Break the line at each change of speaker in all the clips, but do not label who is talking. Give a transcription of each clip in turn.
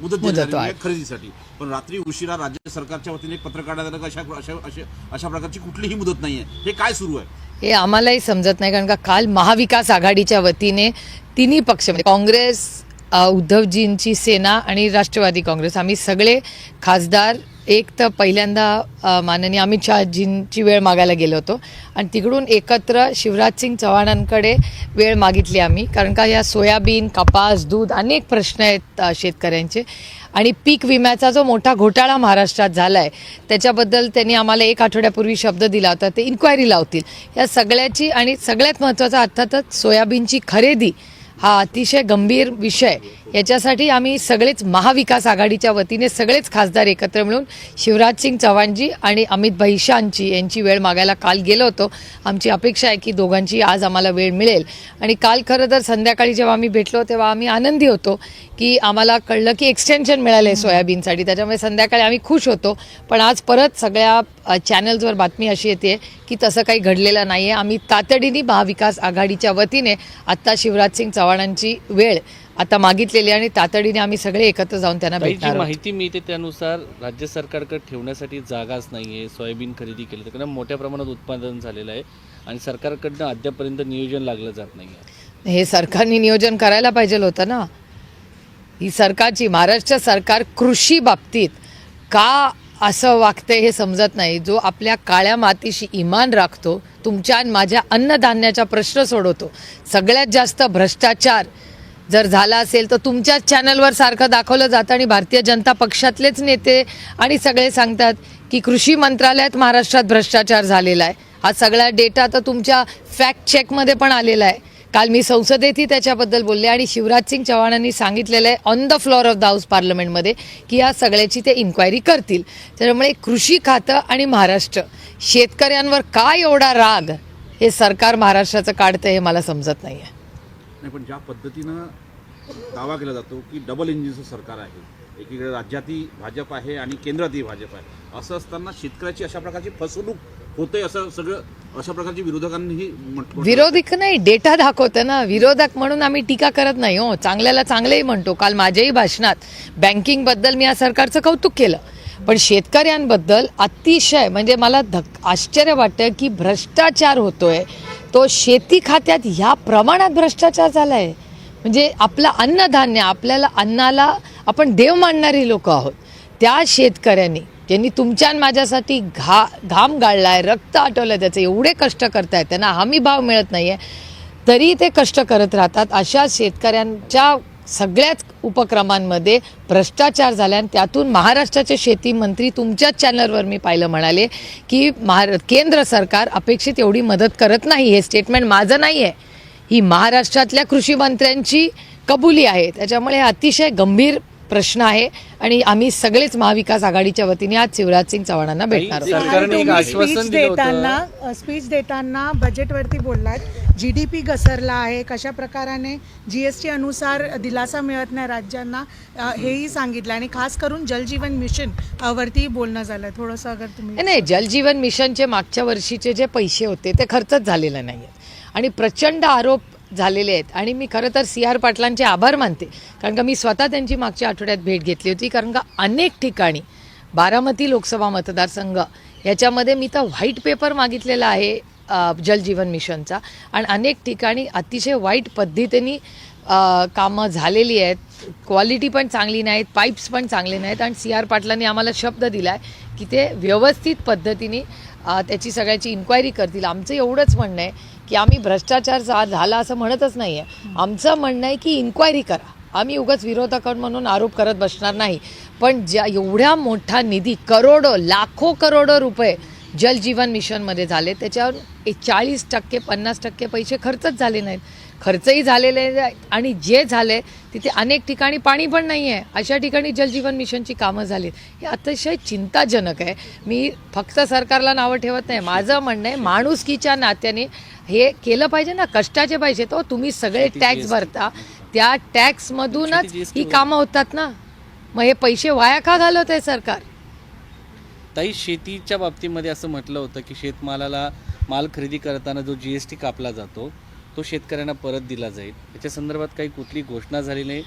मुदत दिली आहे खरेदीसाठी, पण रात्री उशिरा राज्य सरकारच्या वतीने एक पत्र काढण्यात आलं की अशा प्रकारची कुठलीही मुदत नाहीये. हे काय सुरू आहे
हे आम्हालाही समजत नाही. कारण का काल महाविकास आघाडीच्या वतीने तिन्ही पक्ष म्हणजे काँग्रेस, उद्धवजींची सेना आणि राष्ट्रवादी काँग्रेस आम्ही सगळे खासदार एक तर पहिल्यांदा माननीय अमित शहाजींची वेळ मागायला गेलो होतो आणि तिकडून एकत्र शिवराजसिंग चव्हाणांकडे वेळ मागितली आम्ही. कारण का या सोयाबीन, कपास, दूध अनेक प्रश्न आहेत शेतकऱ्यांचे आणि पीक विम्याचा जो मोठा घोटाळा महाराष्ट्रात झाला आहे त्याच्याबद्दल त्यांनी आम्हाला 1 आठवड्यापूर्वी शब्द दिला होता ते इन्क्वायरी लावतील. या सगळ्याची आणि सगळ्यात महत्त्वाचा अर्थातच सोयाबीनची खरेदी हा अतिशय गंभीर विषय. याच्यासाठी आम्ही सगळेच महाविकास आघाडीच्या वतीने सगळेच खासदार एकत्र मिळून शिवराजसिंग चव्हाणजी आणि अमित भाई शांची यांची वेळ मागायला काल गेलो होतो. आमची अपेक्षा आहे की दोघांची आज आम्हाला वेळ मिळेल. आणि काल खरं तर संध्याकाळी जेव्हा आम्ही भेटलो तेव्हा आम्ही आनंदी होतो की आम्हाला कळलं की एक्सटेन्शन मिळालं आहे सोयाबीनसाठी, त्याच्यामुळे संध्याकाळी आम्ही खुश होतो. पण आज परत सगळ्या चॅनल्सवर बातमी अशी येते की तसं काही घडलेलं नाही आहे. आम्ही तातडीने महाविकास आघाडीच्या वतीने आत्ता शिवराजसिंग चव्हाणांची वेळ आता मागितलेली आणि तातडीने आम्ही सगळे एकत्र जाऊन त्यांना भेटणार आहोत.
माहिती मिळते त्यानुसार राज्य सरकारकडे ठेवण्यासाठी जागाच नाहीये. सोयाबीन खरेदी केली तर मोठ्या प्रमाणात उत्पादन झालेलं आहे आणि सरकारकडनं अद्यापर्यंत नियोजन लागलं जात नाहीये.
हे सरकारने नियोजन करायला पाहिजे होतं ना. ही सरकारची महाराष्ट्र सरकार कृषी बाबतीत का असं वागते हे समजत नाही. जो आपल्या काळ्या मातीशी इमान राखतो, तुमच्या आणि माझ्या अन्नधान्याचा प्रश्न सोडवतो. सगळ्यात जास्त भ्रष्टाचार जर झाला असेल तर तुमच्याच चॅनलवर सारखं दाखवलं जातं आणि भारतीय जनता पक्षातलेच नेते आणि सगळे सांगतात की कृषी मंत्रालयात महाराष्ट्रात भ्रष्टाचार झालेला आहे. हा सगळा डेटा तर तुमच्या फॅक्ट चेकमध्ये पण आलेला आहे. काल मी संसदेतही त्याच्याबद्दल बोलले आणि शिवराजसिंग चव्हाणांनी सांगितलेलं आहे on the floor of the house पार्लमेंटमध्ये की या सगळ्याची ते इन्क्वायरी करतील. त्यामुळे कृषी खातं आणि महाराष्ट्र शेतकऱ्यांवर काय एवढा राग हे सरकार महाराष्ट्राचं काढतं हे मला समजत नाही आहे.
नाही, पण ज्या पद्धतीनं दावा केला जातो की डबल इंजिनचं सरकार आहे, एकीकडे राज्यातही भाजप आहे आणि केंद्रातही भाजप आहे, असं असताना शेतकऱ्याची अशा प्रकारची फसवणूक होते असं सगळं अशा प्रकारची विरोधकांनीही
विरोधक नाही डेटा दाखवतं ना. विरोधक म्हणून आम्ही टीका करत नाही हो, चांगल्याला चांगलंही म्हणतो. काल माझ्याही भाषणात बँकिंगबद्दल मी या सरकारचं कौतुक केलं, पण शेतकऱ्यांबद्दल अतिशय म्हणजे मला आश्चर्य वाटतं की भ्रष्टाचार होतोय तो शेती खात्यात ह्या प्रमाणात भ्रष्टाचार झाला आहे. म्हणजे आपलं अन्नधान्य, आपल्याला अन्नाला आपण देव मानणारी लोक आहोत, त्या शेतकऱ्यांनी ज्यांनी तुमच्या आणि माझ्यासाठी घाम गाळलाय, रक्त आटवलं, त्याचे एवढे कष्ट करतायत, त्यांना हमी भाव मिळत नाही आहे तरी ते कष्ट करत राहतात. अशा शेतकऱ्यांच्या सगळ्याच उपक्रमांमध्ये भ्रष्टाचार झाला आणि त्यातून महाराष्ट्राचे शेती मंत्री तुमच्याच चॅनलवर मी पाहिलं म्हणाले की केंद्र सरकार अपेक्षित एवढी मदत करत नाही. हे स्टेटमेंट माझं नाही आहे, ही महाराष्ट्रातल्या कृषी मंत्र्यांची कबुली आहे. त्याच्यामुळे हे अतिशय गंभीर प्रश्न आहे आणि आम्ही सगळेच महाविकास आघाडीच्या वतीने आज शिवराजसिंग चव्हाणांना भेटणार
आहोत. स्पीच देताना बजेटवरती बोललात, GDP घसरला आहे, कशा प्रकाराने GST अनुसार दिलासा मिळत नाही राज्यांना हेही सांगितलं आणि खास करून जलजीवन मिशन वरती बोलणं झालं. थोडंसं अगर तुम्ही
नाही, जलजीवन मिशनचे मागच्या वर्षीचे जे पैसे होते ते खर्चच झालेले नाही आहेत आणि प्रचंड आरोप झालेले आहेत. आणि मी खरं तर CR पाटलांचे आभार मानते, कारण का मी स्वतः त्यांची मागच्या आठवड्यात भेट घेतली होती. कारण का अनेक ठिकाणी बारामती लोकसभा मतदारसंघ याच्यामध्ये मी तर व्हाईट पेपर मागितलेला आहे जलजीवन मिशनचा आणि अनेक ठिकाणी अतिशय वाईट पद्धतीने कामं झालेली आहेत. क्वालिटी पण चांगली नाहीत, पाईप्स पण चांगले नाहीत आणि CR पाटलांनी आम्हाला शब्द दिला आहे की ते व्यवस्थित पद्धतीने त्याची सगळ्याची इन्क्वायरी करतील. आमचं एवढंच म्हणणं आहे की आम्ही भ्रष्टाचार झाला असं म्हणतच नाही आहे. आमचं म्हणणं आहे की इन्क्वायरी करा. आम्ही उगाच विरोधक म्हणून आरोप करत बसणार नाही. पण ज्या एवढ्या मोठा निधी करोडो लाखो करोडो रुपये जलजीवन मिशनमध्ये झाले त्याच्यावर 40% 50% पैसे खर्चच झाले नाहीत. खर्चही झालेले आहेत आणि जे झाले तिथे अनेक ठिकाणी पाणी पण नाही आहे. अशा ठिकाणी जलजीवन मिशनची कामं झाली. हे अतिशय चिंताजनक आहे. मी फक्त सरकारला नावं ठेवत नाही, माझं म्हणणं आहे माणुसकीच्या नात्याने हे केलं पाहिजे ना. कष्टाचे पैसे तो तुम्ही सगळे टॅक्स भरता, त्या टॅक्समधूनच ही कामं होतात ना. मग हे पैसे वाया का घालवत आहे सरकार?
ताई, शेतीच्या बाबतीमध्ये असं म्हटलं होतं की शेतमालाला माल खरेदी करताना जो GST कापला जातो तो शेतकऱ्यांना परत दिला जाईल. याच्या संदर्भात काही कुठली घोषणा झाली नाही.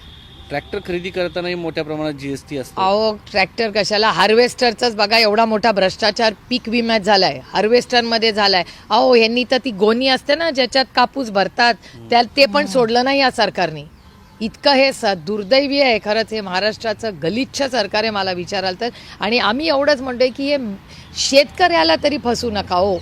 ट्रॅक्टर खरेदी करतानाही मोठ्या प्रमाणात GST असतो.
अहो ट्रॅक्टर कशाला, हार्वेस्टरचाच बघा एवढा मोठा भ्रष्टाचार पीक विम्यात झालाय, हार्वेस्टरमध्ये झालाय. अहो यांनी तर ती गोणी असते ना ज्याच्यात कापूस भरतात ते पण सोडलं नाही या सरकारने. इतकं हे दुर्दैवी आहे खरंच, हे महाराष्ट्राचं गलिच्छ सरकार आहे मला विचाराल तर. आणि आम्ही एवढंच म्हणतोय की हे शेतकऱ्याला तरी फसू नका हो,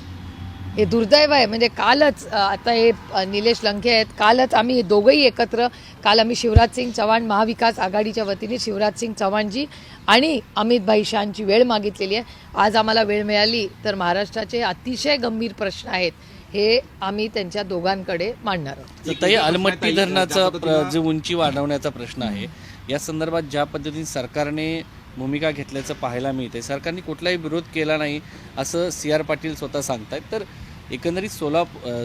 हे दुर्दैव आहे. म्हणजे कालच आता हे निलेश लंके आहेत, कालच आम्ही दोघंही एकत्र, काल आम्ही शिवराजसिंग चव्हाण महाविकास आघाडीच्या वतीने शिवराजसिंग चव्हाणजी आणि अमितभाई शहांची वेळ मागितलेली आहे. आज आम्हाला वेळ मिळाली तर महाराष्ट्राचे अतिशय गंभीर प्रश्न आहेत हे आम्ही त्यांच्या दोघांकडे मांडणार आहोत.
तर ताई, अलमट्टी धरणाचा जो उंची वाढवण्याचा प्रश्न आहे, या संदर्भात ज्या पद्धतीने सरकारने भूमिका घेतल्याचं पाहायला मिळते, सरकारने कुठलाही विरोध केला नाही असं CR पाटील स्वतः सांगतायत. तर एकंदरीत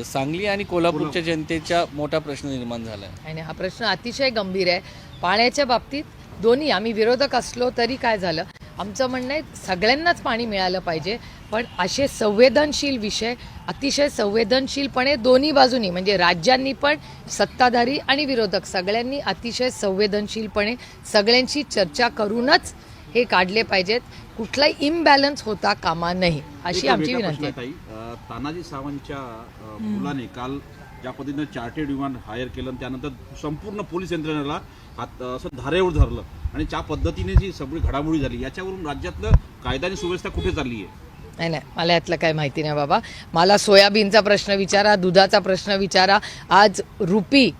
सांगली आणि कोल्हापूरच्या जनतेचा मोठा प्रश्न निर्माण झाला आहे.
आणि हा प्रश्न अतिशय गंभीर आहे. पाण्याच्या बाबतीत दोन्ही आम्ही विरोधक असलो तरी काय झालं, आमचं म्हणणं आहे सगळ्यांनाच पाणी मिळालं पाहिजे, पण असे संवेदनशील विषय अतिशय संवेदनशीलपणे दोन्ही बाजूनी, म्हणजे राज्यांनी पण, सत्ताधारी आणि विरोधक सगळ्यांनी अतिशय संवेदनशीलपणे सगळ्यांशी चर्चा करूनच हे काढले पाहिजेत. कुठलाही इम्बॅलन्स होता कामा नये अशी आमची विनंती आहे.
तानाजी सावंतच्या मुलाने काल ज्या पद्धतीनं चार्टेड विमान हायर केलं आणि त्यानंतर संपूर्ण पोलीस यंत्रणेला असं धारेवर धरलं आणि ज्या पद्धतीने जी सगळी घडामोडी झाली, याच्यावरून राज्यातलं कायदा आणि सुव्यवस्था कुठे चालली आहे?
नाही, मला यातलं काय माहिती नाही बाबा. मला सोयाबीनचा प्रश्न विचारा, दुधाचा प्रश्न विचारा. आज रुपी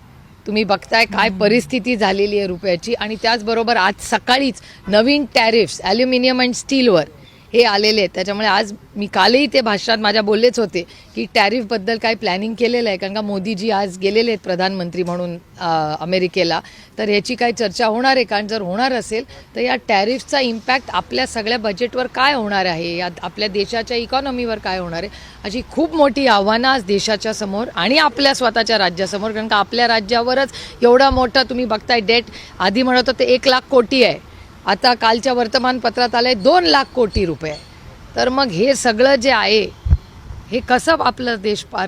तुम्ही बघताय काय परिस्थिती झालेली आहे रुपयाची. आणि त्याचबरोबर आज सकाळीच नवीन टॅरिफ्स ॲल्युमिनियम अँड स्टीलवर हे आलेले आहेत. त्याच्यामुळे आज मी कालही ते भाषणात माझ्या बोललेच होते की टॅरिफबद्दल काय प्लॅनिंग केलेलं आहे, कारण का मोदीजी आज गेलेले आहेत प्रधानमंत्री म्हणून अमेरिकेला. तर ह्याची काय चर्चा होणार आहे, कारण जर होणार असेल तर या टॅरिफचा इम्पॅक्ट आपल्या सगळ्या बजेटवर काय होणार आहे, या आपल्या देशाच्या इकॉनॉमीवर काय होणार आहे, अशी खूप मोठी आव्हानं आज देशाच्या समोर आणि आपल्या स्वतःच्या राज्यासमोर. कारण का आपल्या राज्यावरच एवढं मोठं तुम्ही बघताय डेट. आधी म्हणत होते 1 लाख कोटी आहे, आता कालच्या वर्तमानपत्रात आलंय 2 लाख कोटी रुपये. तर मग हे सगळं जे आहे हे कसं आपलं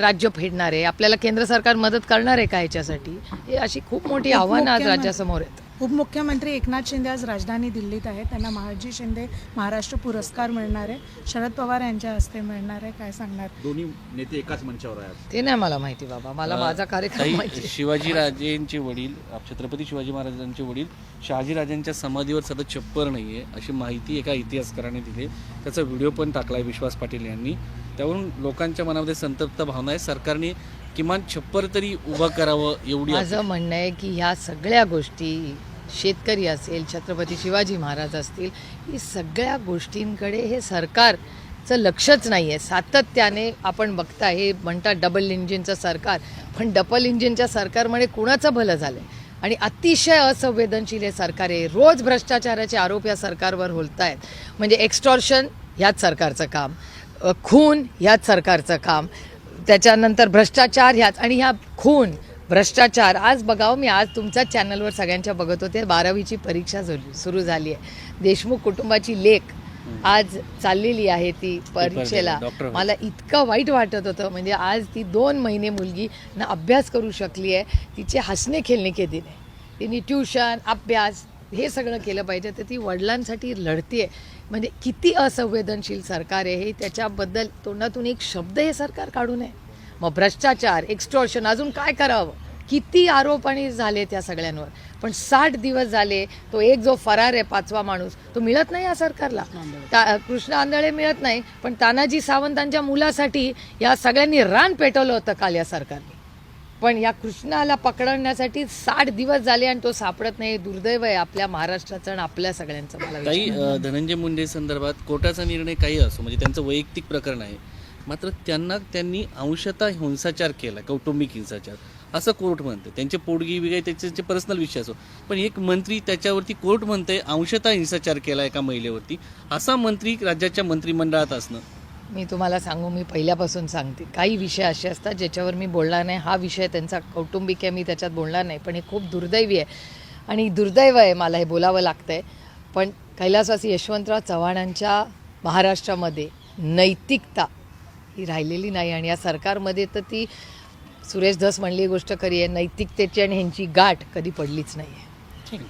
राज्य फेडणार आहे, आपल्याला केंद्र सरकार मदत करणार आहे का ह्याच्यासाठी? हे अशी खूप मोठी आव्हानं आज राज्यासमोर आहेत.
उपमुख्यमंत्री एकनाथ शिंदे आज राजधानी दिल्लीत आहेत, त्यांना महाजी शिंदे महाराष्ट्र पुरस्कार मिळणार आहे, शरद पवार यांच्या हस्ते मिळणार आहे. काय सांगणार?
दोन्ही नेते एकाच मंचावर आहेत
ते नाही मला माहिती बाबा, मला माझा कार्यक्रम माहिती.
शिवाजीराजेंचे वडील, छत्रपती शिवाजी महाराजांचे वडील शहाजीराजांच्या समाधीवर सतत छप्पर नाही आहे अशी माहिती एका इतिहासकाराने दिली. त्याचा व्हिडिओ पण टाकलाय विश्वास पाटील यांनी. त्यावरून लोकांच्या मनामध्ये संतप्त भावना आहे. सरकारने किमान छप्पर तरी उभं करावं एवढी
माझं म्हणणं आहे की ह्या सगळ्या गोष्टी, शेतकरी असेल, छत्रपती शिवाजी महाराज असतील, ही सगळ्या गोष्टींकडे हे सरकारचं लक्षच नाही आहे. सातत्याने आपण बघता हे म्हणतात डबल इंजिनचं सरकार, पण डबल इंजिनच्या सरकारमुळे कुणाचं भलं झालं आहे आणि अतिशय असंवेदनशील हे सरकार आहे. रोज भ्रष्टाचाराचे आरोप या सरकारवर होत आहेत. म्हणजे एक्स्टॉर्शन ह्याच सरकारचं काम, खून ह्याच सरकारचं काम, त्याच्यानंतर भ्रष्टाचार ह्याच. आणि ह्या खून भ्रष्टाचार आज बघावं, मी आज तुमच्याच चॅनलवर सगळ्यांच्या बघत होते, 12वीची परीक्षा सुरू झाली आहे. देशमुख कुटुंबाची लेक आज चाललेली आहे ती परीक्षेला. मला इतकं वाईट वाटत होतं. म्हणजे आज ती 2 महिने मुलगी ना अभ्यास करू शकली आहे, तिचे हसणे खेळणे के दिन आहे. तिने ट्युशन, अभ्यास हे सगळं केलं पाहिजे, तर ती वडिलांसाठी लढतीये. म्हणजे किती असंवेदनशील सरकार आहे हे, त्याच्याबद्दल तोंडातून एक शब्द हे सरकार काढू नये. मग भ्रष्टाचार, एक्स्टॉर्शन, अजून काय करावं? किती आरोप आणि झाले त्या सगळ्यांवर. पण 60 दिवस झाले तो एक जो फरार आहे 5वा माणूस, तो मिळत नाही या सरकारला. कृष्ण आंधळे मिळत नाही, पण तानाजी सावंतांच्या मुलासाठी या सगळ्यांनी रान पेटवलं होतं काल या सरकारने. पण या कृष्णाला पकडण्यासाठी 60 दिवस झाले आणि तो सापडत नाही. दुर्दैव आहे आपल्या महाराष्ट्राचं आणि आपल्या सगळ्यांचं. मला
काही धनंजय मुंडे संदर्भात कोर्टाचा निर्णय काही असो, म्हणजे त्यांचं वैयक्तिक प्रकरण आहे, मात्र त्यांनी अंशतः हिंसाचार केला, कौटुंबिक हिंसाचार असं कोर्ट म्हणते. त्यांचे पोटगी वगैरे त्याचे पर्सनल विषय असो, पण एक मंत्री त्याच्यावरती कोर्ट म्हणते अंशतः हिंसाचार केला एका महिलेवरती. असा मंत्री राज्याच्या मंत्रिमंडळात असणं,
मी तुम्हाला सांगू, मी पहिल्यापासून सांगते, काही विषय असे असतात ज्याच्यावर मी बोलणार नाही. हा विषय त्यांचा कौटुंबिक आहे, मी त्याच्यात बोलणार नाही. पण हे खूप दुर्दैवी आहे आणि दुर्दैव आहे, मला हे बोलावं लागतं आहे. पण कैलासवासी यशवंतराव चव्हाणांच्या महाराष्ट्रामध्ये नैतिकता ही राहिलेली नाही आणि या सरकारमध्ये तर ती सुरेश धस म्हणली गोष्ट खरी आहे, नैतिकतेची आणि ह्यांची गाठ कधी पडलीच नाही आहे.
ठीक.